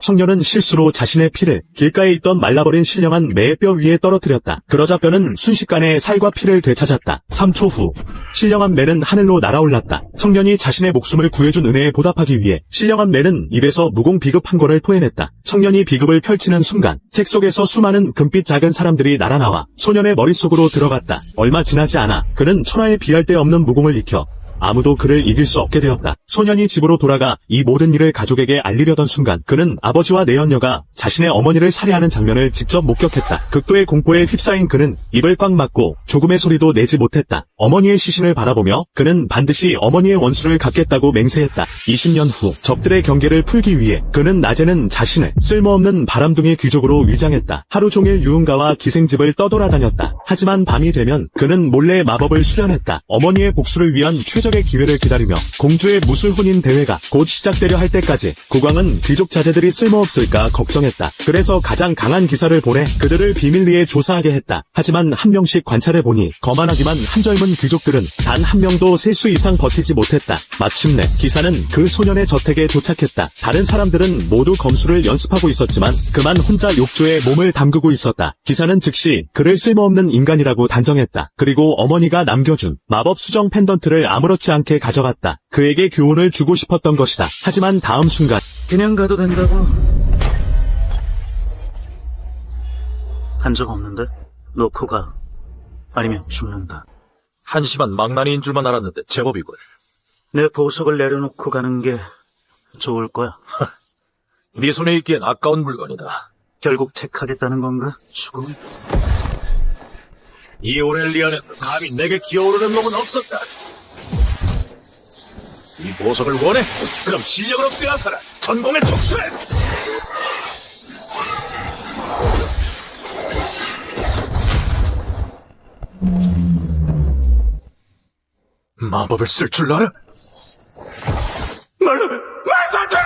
청년은 실수로 자신의 피를 길가에 있던 말라버린 신령한 매의 뼈 위에 떨어뜨렸다. 그러자 뼈는 순식간에 살과 피를 되찾았다. 3초 후 신령한 매는 하늘로 날아올랐다. 청년이 자신의 목숨을 구해준 은혜에 보답하기 위해 신령한 매는 입에서 무공 비급 한 권을 토해냈다. 청년이 비급을 펼치는 순간 책 속에서 수많은 금빛 작은 사람들이 날아나와 소년의 머릿속으로 들어갔다. 얼마 지나지 않아 그는 천하에 비할 데 없는 무공을 익혀 아무도 그를 이길 수 없게 되었다. 소년이 집으로 돌아가 이 모든 일을 가족에게 알리려던 순간 그는 아버지와 내연녀가 자신의 어머니를 살해하는 장면을 직접 목격했다. 극도의 공포에 휩싸인 그는 입을 꽉 막고 조금의 소리도 내지 못했다. 어머니의 시신을 바라보며 그는 반드시 어머니의 원수를 갚겠다고 맹세했다. 20년 후 적들의 경계를 풀기 위해 그는 낮에는 자신을 쓸모없는 바람둥이 귀족으로 위장했다. 하루 종일 유흥가와 기생집을 떠돌아다녔다. 하지만 밤이 되면 그는 몰래 마법을 수련했다. 어머니의 복수를 위한 최적의 기회를 기다리며 공주의 무술 혼인 대회가 곧 시작되려 할 때까지 국왕은 귀족 자제들이 쓸모없을까 걱정했다. 그래서 가장 강한 기사를 보내 그들을 비밀리에 조사하게 했다. 하지만 한 명씩 관찰해보니 거만하기만 한 젊은 귀족들은 단 한 명도 세 수 이상 버티지 못했다. 마침내 기사는 그 소년의 저택에 도착했다. 다른 사람들은 모두 검술을 연습하고 있었지만 그만 혼자 욕조에 몸을 담그고 있었다. 기사는 즉시 그를 쓸모없는 인간이라고 단정했다. 그리고 어머니가 남겨준 마법 수정 펜던트를 아무렇지 않게 가져갔다. 그에게 교훈을 주고 싶었던 것이다. 하지만 다음 순간 그냥 가도 된다고 한 적 없는데? 놓고 가. 아니면 죽는다. 한심한 망나니인 줄만 알았는데 제법이군. 내 보석을 내려놓고 가는 게 좋을 거야. 네 손에 있기엔 아까운 물건이다. 결국 택하겠다는 건가? 죽음을? 이 오렐리아는 감히 내게 기어오르는 놈은 없었다. 이 보석을 원해? 그럼 실력으로 빼앗아라. 전공의 족쇄! 마법을 쓸 줄 알아? 말도 안 돼!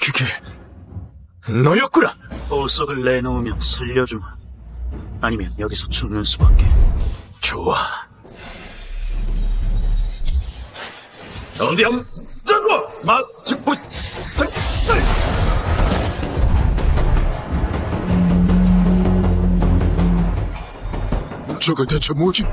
그게 너였구나. 보석을 내놓으면 살려주마. 아니면 여기서 죽는 수밖에. 좋아. 전대형 전부 마직부 저거 대체 뭐지?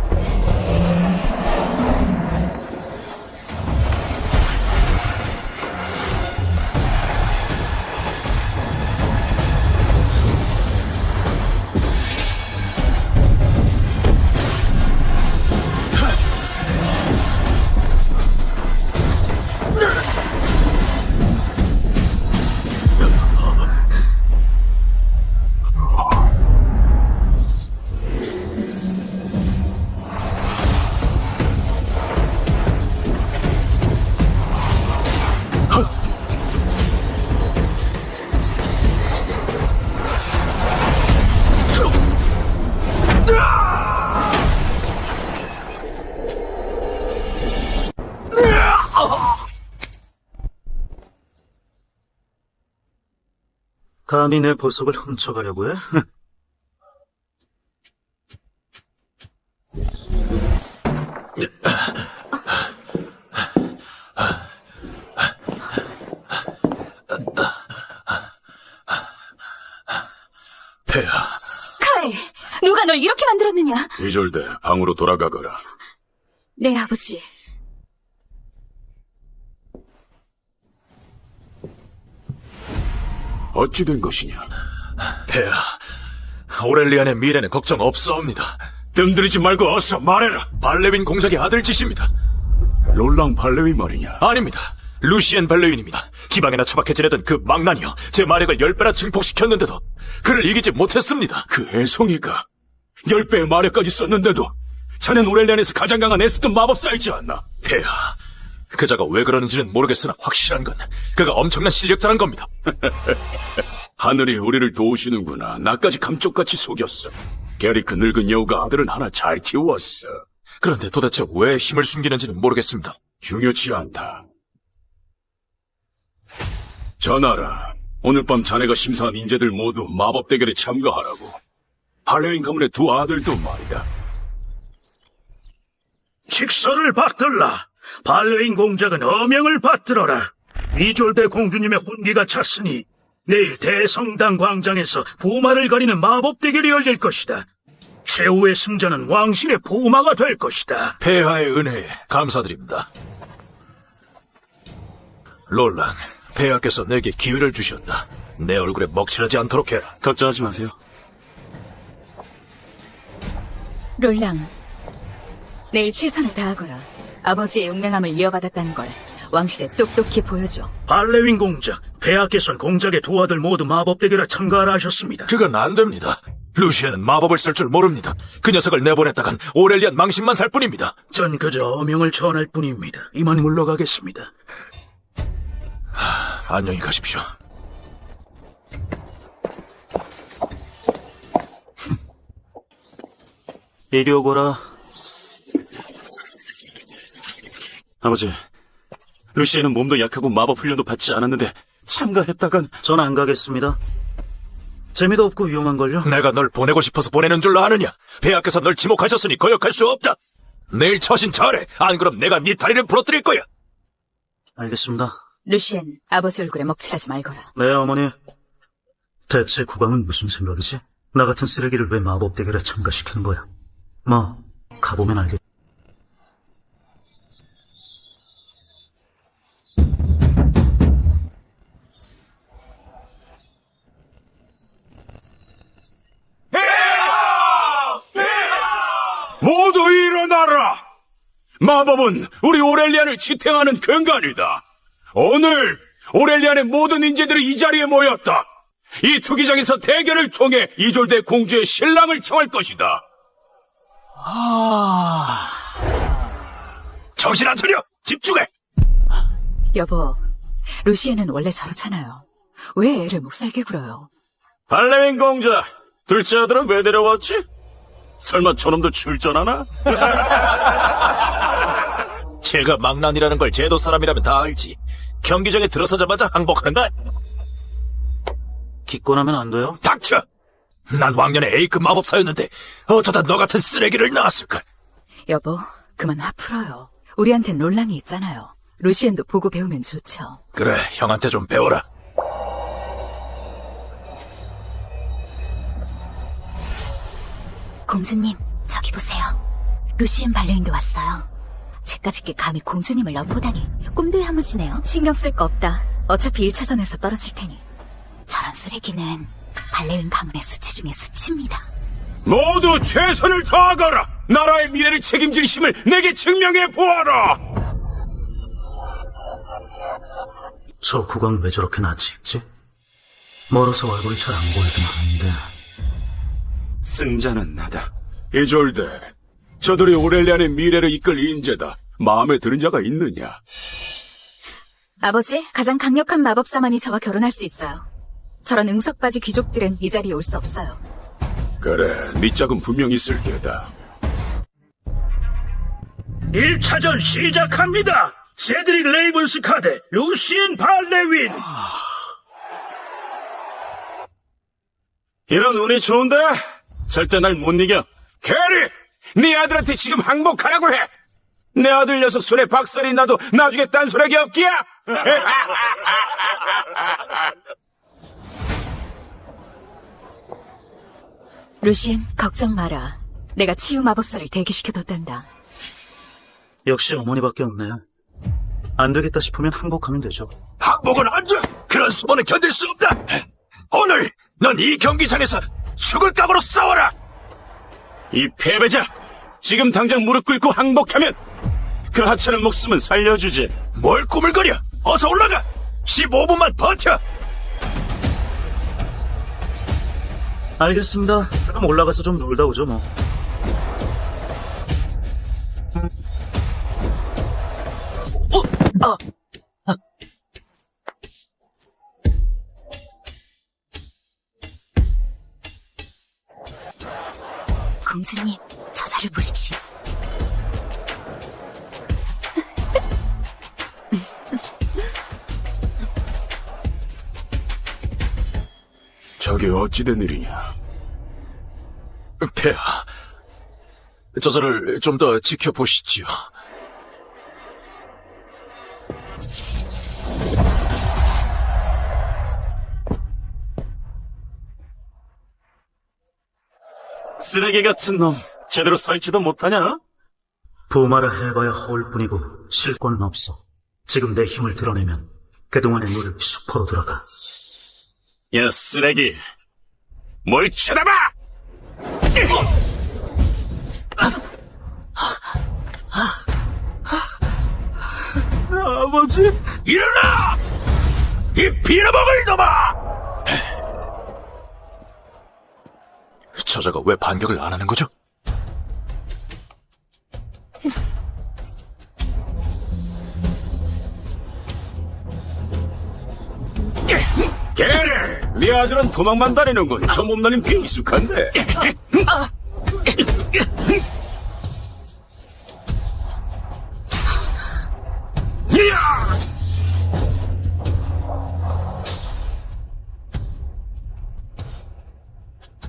감히 내 보석을 훔쳐가려고 해? 폐하. 카이, 누가 널 이렇게 만들었느냐? 이졸대 방으로 돌아가거라. 네, 아버지. 어찌 된 것이냐? 폐하, 오렐리안의 미래는 걱정 없사옵니다. 뜸들이지 말고 어서 말해라. 발레윈 공작의 아들 짓입니다. 롤랑 발레윈 말이냐? 아닙니다. 루시엔 발레윈입니다. 기방에나 처박혀 지내던 그 망나니여 제 마력을 10배나 증폭시켰는데도 그를 이기지 못했습니다. 그 애송이가 10배의 마력까지 썼는데도 자넨 오렐리안에서 가장 강한 에스급 마법사이지 않나? 폐하, 그자가 왜 그러는지는 모르겠으나 확실한 건 그가 엄청난 실력자란 겁니다. 하늘이 우리를 도우시는구나. 나까지 감쪽같이 속였어. 게리크 늙은 여우가 아들은 하나 잘 키웠어. 그런데 도대체 왜 힘을 숨기는지는 모르겠습니다. 중요치 않다. 전하라. 오늘 밤 자네가 심사한 인재들 모두 마법 대결에 참가하라고. 할로윈 가문의 두 아들도 말이다. 직서를 받들라. 발레인 공작은 어명을 받들어라. 이졸대 공주님의 혼기가 찼으니 내일 대성당 광장에서 부마를 가리는 마법 대결이 열릴 것이다. 최후의 승자는 왕실의 부마가 될 것이다. 폐하의 은혜에 감사드립니다. 롤랑, 폐하께서 내게 기회를 주셨다. 내 얼굴에 먹칠하지 않도록 해라. 걱정하지 마세요. 롤랑, 내일 최선을 다하거라. 아버지의 용맹함을 이어받았다는 걸 왕실에 똑똑히 보여줘. 발레윈 공작, 폐하께서는 공작의 두 아들 모두 마법 대결에 참가하라 하셨습니다. 그건 안 됩니다. 루시엔은 마법을 쓸 줄 모릅니다. 그 녀석을 내보냈다간 오렐리안 망신만 살 뿐입니다. 전 그저 어명을 전할 뿐입니다. 이만 물러가겠습니다. 안녕히 가십시오. 이리 오거라. 아버지, 루시에는 몸도 약하고 마법 훈련도 받지 않았는데 참가했다간... 전 안 가겠습니다. 재미도 없고 위험한걸요? 내가 널 보내고 싶어서 보내는 줄 아느냐? 폐하께서 널 지목하셨으니 거역할 수 없다. 내일 처신 잘해. 안 그럼 내가 네 다리를 부러뜨릴 거야. 알겠습니다. 루시엔, 아버지 얼굴에 먹칠하지 말거라. 네, 어머니. 대체 국왕은 무슨 생각이지? 나 같은 쓰레기를 왜 마법 대결에 참가시키는 거야? 뭐, 가보면 알겠... 모두 일어나라! 마법은 우리 오렐리안을 지탱하는 근간이다. 오늘 오렐리안의 모든 인재들이 이 자리에 모였다. 이 투기장에서 대결을 통해 이졸대 공주의 신랑을 청할 것이다. 정신 안 차려! 집중해! 여보, 루시엔은 원래 저렇잖아요. 왜 애를 못 살게 굴어요? 발레윈 공자, 둘째 아들은 왜 데려왔지? 설마 저놈도 출전하나? 제가 망난이라는 걸 제도 사람이라면 다 알지. 경기장에 들어서자마자 항복하는 거 아니야. 기권하면 안 돼요? 닥쳐! 난 왕년에 A급 마법사였는데 어쩌다 너 같은 쓰레기를 낳았을까? 여보, 그만 화 풀어요. 우리한텐 롤랑이 있잖아요. 루시엔도 보고 배우면 좋죠. 그래, 형한테 좀 배워라. 공주님, 저기 보세요. 루시엔 발레인도 왔어요. 제까짓게 감히 공주님을 엿보다니 꿈도 야무지네요. 신경 쓸 거 없다. 어차피 1차전에서 떨어질 테니. 저런 쓰레기는 발레인 가문의 수치 중에 수치입니다. 모두 최선을 다하거라! 나라의 미래를 책임질 힘을 내게 증명해 보아라! 저 국왕 왜 저렇게 낯이 익지? 멀어서 얼굴이 잘 안 보이긴 하는데... 승자는 나다. 이졸대, 저들이 오렐리안의 미래를 이끌 인재다. 마음에 드는 자가 있느냐? 아버지, 가장 강력한 마법사만이 저와 결혼할 수 있어요. 저런 응석바지 귀족들은 이 자리에 올 수 없어요. 그래, 네 짝은 분명 있을 게다. 1차전 시작합니다. 세드릭 레이븐스 카드, 루시엔 발레윈. 이런 운이 좋은데? 절대 날 못 이겨. 캐리! 네 아들한테 지금 항복하라고 해! 내 아들 녀석 손에 박살이 나도 나중에 딴소리하기 없기야! 루시엔, 걱정 마라. 내가 치유 마법사를 대기시켜뒀단다. 역시 어머니밖에 없네요. 안 되겠다 싶으면 항복하면 되죠. 항복은 안 돼! 그런 수모는 견딜 수 없다! 오늘 넌 이 경기장에서 죽을 각오로 싸워라! 이 패배자! 지금 당장 무릎 꿇고 항복하면 그 하찮은 목숨은 살려주지. 뭘 꾸물거려! 어서 올라가! 15분만 버텨! 알겠습니다. 그럼 올라가서 좀 놀다 오죠 뭐. 공주님, 저자를 보십시오. 저게 어찌된 일이냐? 폐하, 저자를 좀 더 지켜보시지요. 쓰레기 같은 놈, 제대로 썰지도 못하냐? 부마를 해봐야 허울 뿐이고 실권은 없어. 지금 내 힘을 드러내면 그동안의 노력이 수포로 들어가. 야, 쓰레기. 뭘 쳐다봐! 아버지? 일어나! 이 빌어먹을 놈아! 저자가 왜 반격을 안 하는 거죠? 게레! 네 아들은 도망만 다니는군. 저 몸다님 꽤 익숙한데.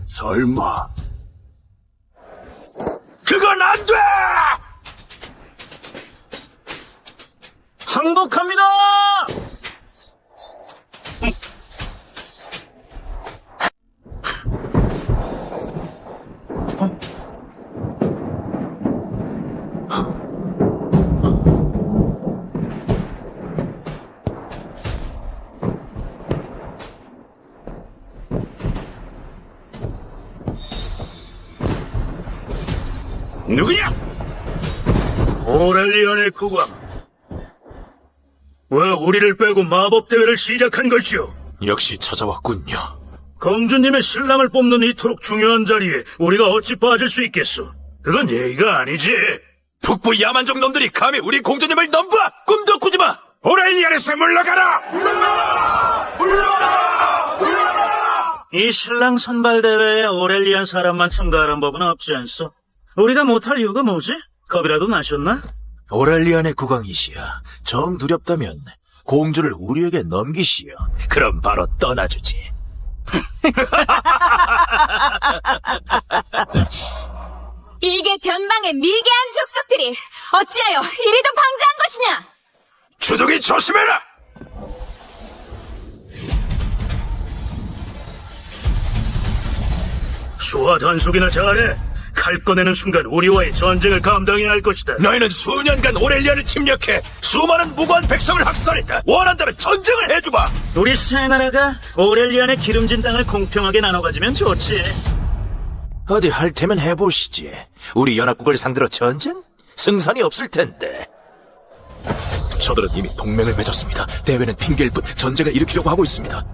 설마 그건 안 돼! 항복합니다! 누구냐? 오렐리안의 국왕. 왜 우리를 빼고 마법 대회를 시작한 것이오? 역시 찾아왔군요. 공주님의 신랑을 뽑는 이토록 중요한 자리에 우리가 어찌 빠질 수 있겠소? 그건 예의가 아니지. 북부 야만족 놈들이 감히 우리 공주님을 넘봐! 꿈도 꾸지 마! 오렐리안에서 물러가라! 이 신랑 선발 대회에 오렐리안 사람만 참가하는 법은 없지 않소? 우리가 못할 이유가 뭐지? 겁이라도 나셨나? 오렐리안의 국왕이시여, 정 두렵다면 공주를 우리에게 넘기시오. 그럼 바로 떠나주지. 일개 변방의 미개한 족속들이 어찌하여 이리도 방자한 것이냐? 주둥이 조심해라! 수화 단속이나 잘해. 칼 꺼내는 순간 우리와의 전쟁을 감당해야 할 것이다. 너희는 수년간 오렐리안을 침략해 수많은 무고한 백성을 학살했다. 원한다면 전쟁을 해주마. 우리 세 나라가 오렐리안의 기름진 땅을 공평하게 나눠 가지면 좋지. 어디 할 테면 해보시지. 우리 연합국을 상대로 전쟁? 승산이 없을 텐데. 저들은 이미 동맹을 맺었습니다. 대회는 핑계일 뿐 전쟁을 일으키려고 하고 있습니다.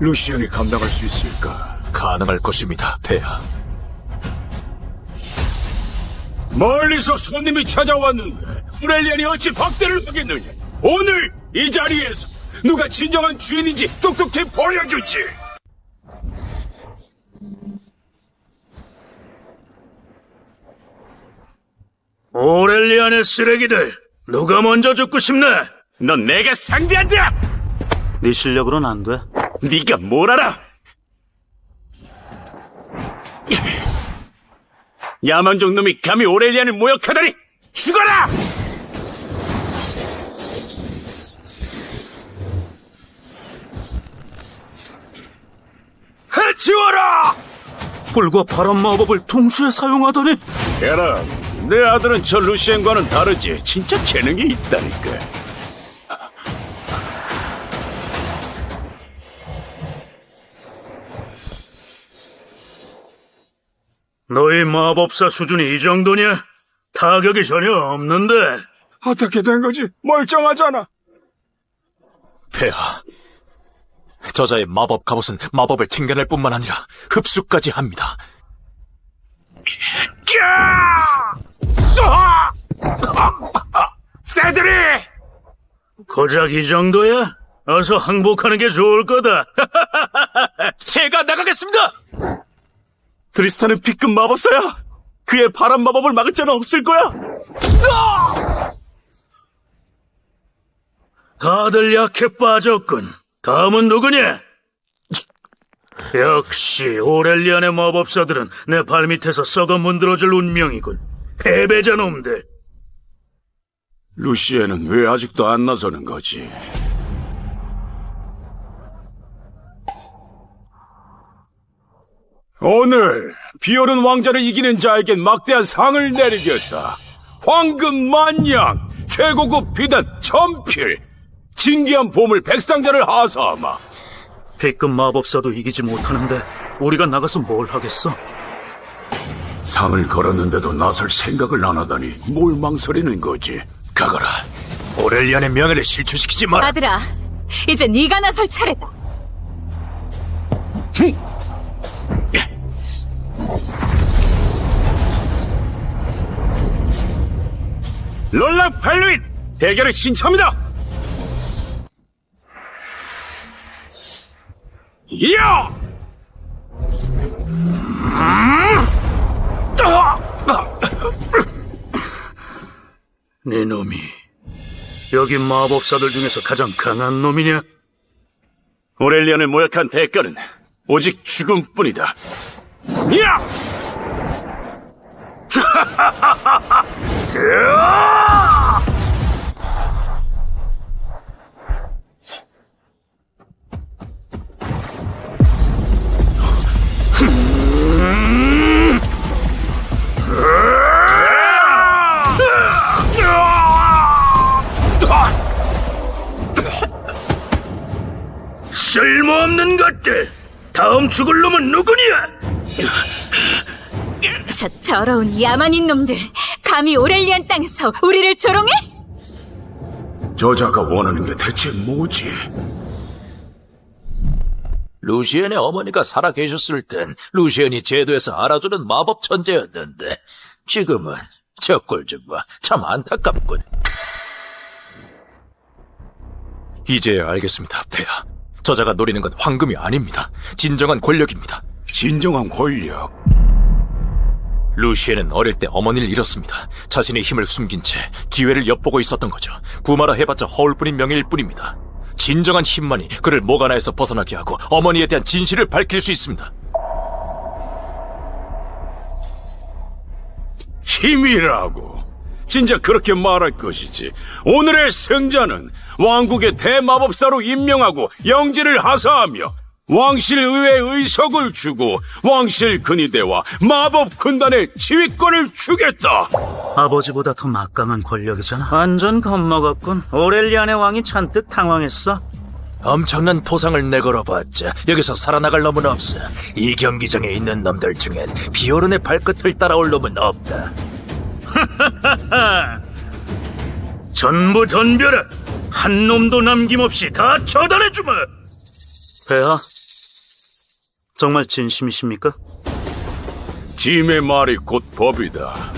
루시안이 감당할 수 있을까? 가능할 것입니다, 폐하. 멀리서 손님이 찾아왔는데 오렐리안이 어찌 박대를 하겠느냐? 오늘 이 자리에서 누가 진정한 주인인지 똑똑히 보여주지. 오렐리안의 쓰레기들, 누가 먼저 죽고 싶나? 넌 내가 상대한다. 네 실력으로는 안 돼. 네가 뭘 알아? 야만족 놈이 감히 오렐리안을 모욕하다니! 죽어라! 해치워라! 불과 바람 마법을 동시에 사용하더니 게라, 내 아들은 저 루시엔과는 다르지. 진짜 재능이 있다니까. 너희 마법사 수준이 이 정도냐? 타격이 전혀 없는데. 어떻게 된 거지? 멀쩡하잖아. 폐하, 저자의 마법 갑옷은 마법을 튕겨낼 뿐만 아니라 흡수까지 합니다. 새들이! 고작 이 정도야? 어서 항복하는 게 좋을 거다. 제가 나가겠습니다! 드리스타는 B급 마법사야. 그의 바람 마법을 막을 자는 없을 거야. 다들 약해 빠졌군. 다음은 누구냐? 역시 오렐리안의 마법사들은 내 발밑에서 썩어 문드러질 운명이군. 패배자 놈들. 루시엔은 왜 아직도 안 나서는 거지? 오늘 비오른 왕자를 이기는 자에겐 막대한 상을 내리겠다. 황금 만냥, 최고급 비단 1000필, 진귀한 보물 백상자를 하사하마. B급 마법사도 이기지 못하는데 우리가 나가서 뭘 하겠어? 상을 걸었는데도 나설 생각을 안 하다니 뭘 망설이는 거지. 가거라. 오렐리안의 명예를 실추시키지 마라. 아들아, 이제 네가 나설 차례다. 롤랑 발루인 대결을 신청합니다. 이야! 네 놈이 여기 마법사들 중에서 가장 강한 놈이냐? 오렐리안을 모욕한 대가는 오직 죽음뿐이다. 이야! 쓸모없는 것들! 다음 죽을 놈은 누구냐? 저 더러운 야만인 놈들, 감히 오렐리안 땅에서 우리를 조롱해? 저자가 원하는 게 대체 뭐지? 루시엔의 어머니가 살아계셨을 땐 루시엔이 제도에서 알아주는 마법 천재였는데 지금은 저 꼴 좀 봐. 참 안타깝군. 이제야 알겠습니다, 폐하. 저자가 노리는 건 황금이 아닙니다. 진정한 권력입니다. 진정한 권력. 루시엔은 어릴 때 어머니를 잃었습니다. 자신의 힘을 숨긴 채 기회를 엿보고 있었던 거죠. 부마라 해봤자 허울뿐인 명예일 뿐입니다. 진정한 힘만이 그를 모가나에서 벗어나게 하고 어머니에 대한 진실을 밝힐 수 있습니다. 힘이라고. 진짜 그렇게 말할 것이지. 오늘의 승자는 왕국의 대마법사로 임명하고 영지를 하사하며 왕실 의회 의석을 주고 왕실 근위대와 마법 군단의 지휘권을 주겠다. 아버지보다 더 막강한 권력이잖아. 완전 겁먹었군. 오렐리안의 왕이 잔뜩 당황했어. 엄청난 포상을 내걸어봤자 여기서 살아나갈 놈은 없어. 이 경기장에 있는 놈들 중엔 비오른의 발끝을 따라올 놈은 없다. 전부 덤벼라! 한 놈도 남김없이 다 처단해주마! 폐하, 정말 진심이십니까? 짐의 말이 곧 법이다.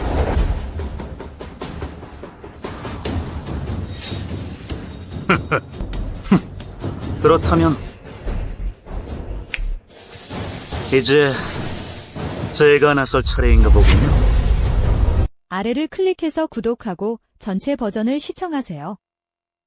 그렇다면 이제 제가 나설 차례인가 보군요. 아래를 클릭해서 구독하고 전체 버전을 시청하세요.